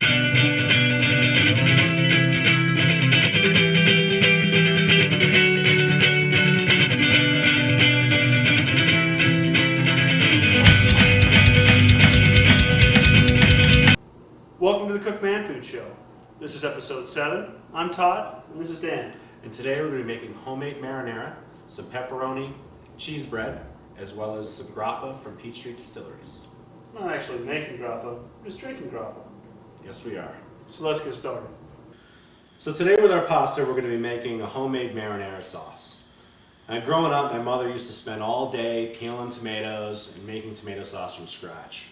Welcome to the Cook Man Food Show. This is episode 7. I'm Todd, and this is Dan. And today we're going to be making homemade marinara, some pepperoni, cheese bread, as well as some grappa from Peach Street Distillers. I'm not actually making grappa, I'm just drinking grappa. Yes, we are. So let's get started. So today with our pasta, we're going to be making a homemade marinara sauce. And growing up, my mother used to spend all day peeling tomatoes and making tomato sauce from scratch.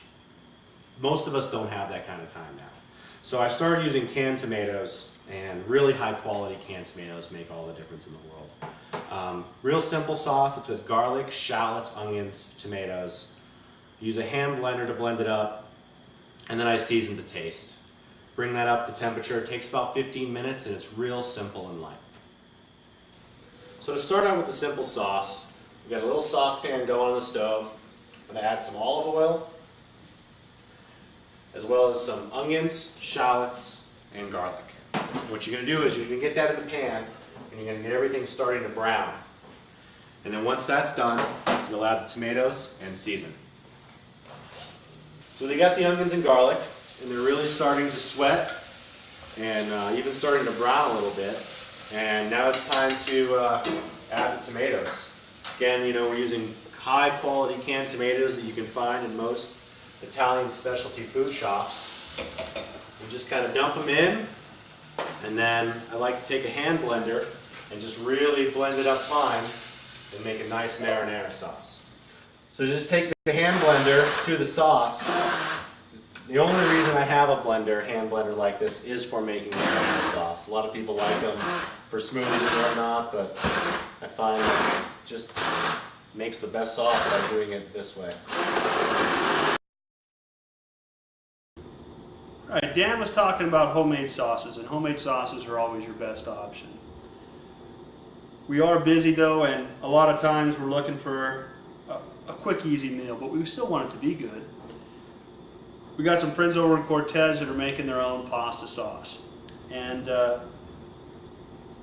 Most of us don't have that kind of time now. So I started using canned tomatoes, and really high quality canned tomatoes make all the difference in the world. Real simple sauce. It's with garlic, shallots, onions, tomatoes. Use a hand blender to blend it up, and then I season to taste. Bring that up to temperature. It takes about 15 minutes, and it's real simple and light. So to start out with the simple sauce, we've got a little saucepan going on the stove. I'm going to add some olive oil, as well as some onions, shallots, and garlic. What you're going to do is you're going to get that in the pan, and you're going to get everything starting to brown. And then once that's done, you'll add the tomatoes and season. So they got the onions and garlic, and they're really starting to sweat, and even starting to brown a little bit. And now it's time to add the tomatoes. Again, you know, we're using high quality canned tomatoes that you can find in most Italian specialty food shops. You just kind of dump them in, and then I like to take a hand blender and just really blend it up fine and make a nice marinara sauce. So just take the hand blender to the sauce. The only reason I have a hand blender like this is for making marinara sauce. A lot of people like them for smoothies and whatnot, but I find that it just makes the best sauce by doing it this way. Alright, Dan was talking about homemade sauces, and homemade sauces are always your best option. We are busy though, and a lot of times we're looking for a quick, easy meal, but we still want it to be good. We got some friends over in Cortez that are making their own pasta sauce. And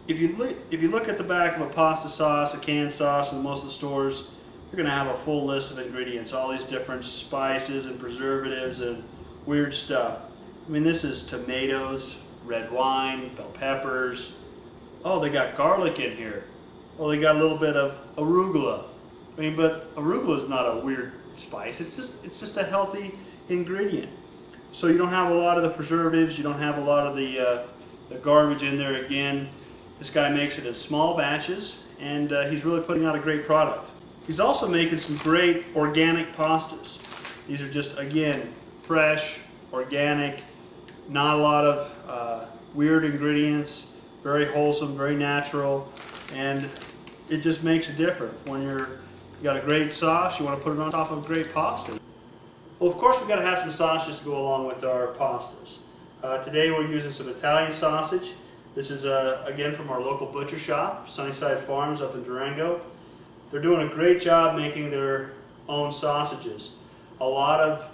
if you look at the back of a pasta sauce, a canned sauce in most of the stores, you're going to have a full list of ingredients, all these different spices and preservatives and weird stuff. I mean, this is tomatoes, red wine, bell peppers. Oh, they got garlic in here. Oh, they got a little bit of arugula. I mean, but arugula is not a weird spice. It's just a healthy ingredient. So you don't have a lot of the preservatives. You don't have a lot of the garbage in there. Again, this guy makes it in small batches, and he's really putting out a great product. He's also making some great organic pastas. These are just, again, fresh, organic. Not a lot of weird ingredients, very wholesome, very natural, and it just makes a difference. When you got a great sauce, you want to put it on top of a great pasta. Well, of course, we've got to have some sausages to go along with our pastas. Today we're using some Italian sausage. This is, again, from our local butcher shop, Sunnyside Farms up in Durango. They're doing a great job making their own sausages. A lot of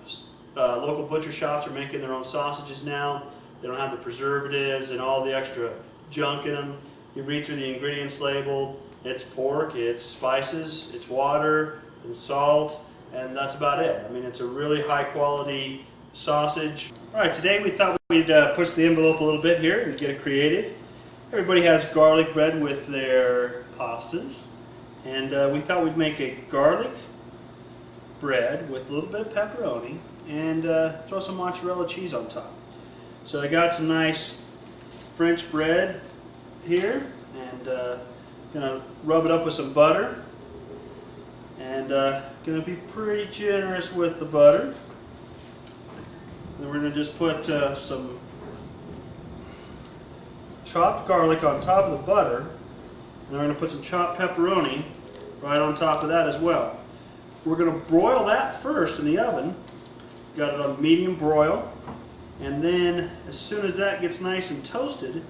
local butcher shops are making their own sausages now. They don't have the preservatives and all the extra junk in them. You read through the ingredients label, it's pork, it's spices, it's water, and salt, and that's about it. I mean, it's a really high quality sausage. Alright, today we thought we'd push the envelope a little bit here and get it creative. Everybody has garlic bread with their pastas, and we thought we'd make a garlic bread with a little bit of pepperoni and throw some mozzarella cheese on top. So I got some nice French bread here, and gonna rub it up with some butter, and gonna be pretty generous with the butter. Then we're gonna just put some chopped garlic on top of the butter, and we're gonna put some chopped pepperoni right on top of that as well. We're gonna broil that first in the oven. Got it on medium broil, and then as soon as that gets nice and toasted,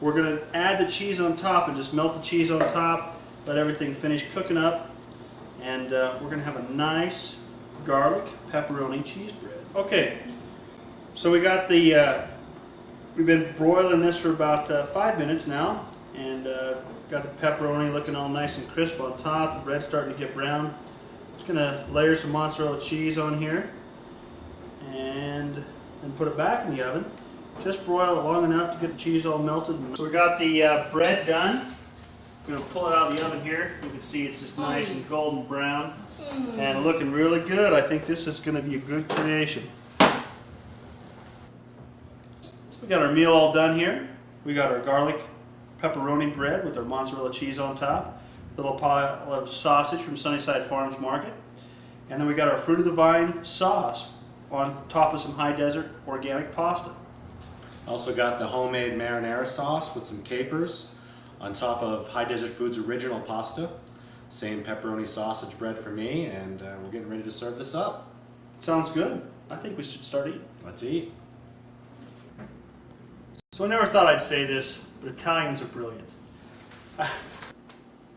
we're going to add the cheese on top and just melt the cheese on top, let everything finish cooking up, and we're going to have a nice garlic pepperoni cheese bread. Okay, so we got the We've been broiling this for about 5 minutes now, and got the pepperoni looking all nice and crisp on top. The bread's starting to get brown. Just gonna layer some mozzarella cheese on here, and then put it back in the oven. Just broil it long enough to get the cheese all melted. So we got the bread done. I'm gonna pull it out of the oven here. You can see it's just nice and golden brown and looking really good. I think this is gonna be a good creation. We got our meal all done here. We got our garlic pepperoni bread with our mozzarella cheese on top, little pile of sausage from Sunnyside Farms Market, and then we got our fruit of the vine sauce on top of some high desert organic pasta. Also got the homemade marinara sauce with some capers on top of High Desert Foods original pasta. Same pepperoni sausage bread for me, and we're getting ready to serve this up. Sounds good. I think we should start eating. Let's eat. So I never thought I'd say this, but Italians are brilliant. Are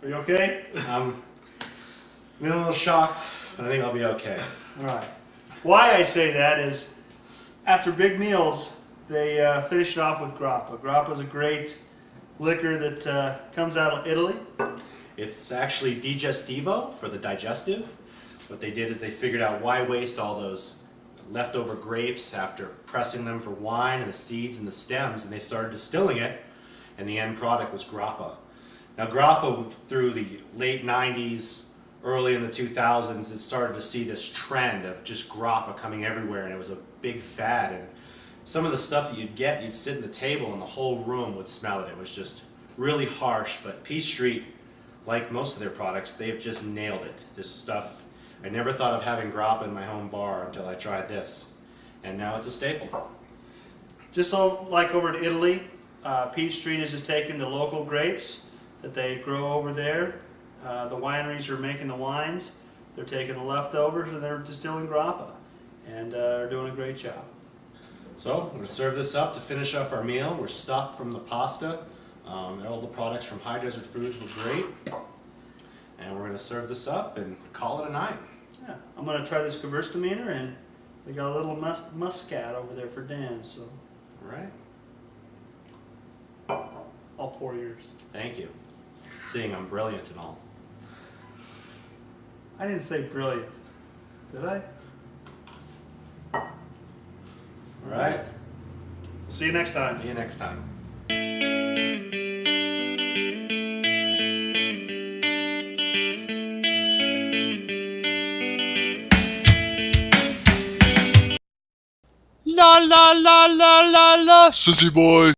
you okay? I'm in a little shock, but I think I'll be okay. All right. Why I say that is, after big meals, they finish it off with Grappa. Grappa is a great liquor that comes out of Italy. It's actually digestivo, for the digestive. What they did is they figured out why waste all those leftover grapes after pressing them for wine and the seeds and the stems, and they started distilling it, and the end product was Grappa. Now Grappa, through the late 90s, early in the 2000s, it started to see this trend of just Grappa coming everywhere, and it was a big fad. And some of the stuff that you'd get, you'd sit at the table and the whole room would smell it. It was just really harsh, but Peach Street, like most of their products, they've just nailed it. This stuff, I never thought of having Grappa in my home bar until I tried this, and now it's a staple. Just so like over in Italy, Peach Street is just taking the local grapes that they grow over there. The wineries are making the wines. They're taking the leftovers and they're distilling Grappa, and are doing a great job. So I'm going to serve this up to finish off our meal. We're stuffed from the pasta. All the products from High Desert Foods were great. And we're going to serve this up and call it a night. Yeah, I'm going to try this Gewürztraminer, and they got a little muscat over there for Dan, so All right. I'll pour yours. Thank you. Seeing I'm brilliant and all. I didn't say brilliant, did I? All right. We'll see you next time. See you next time. La la la la la la, sissy boy.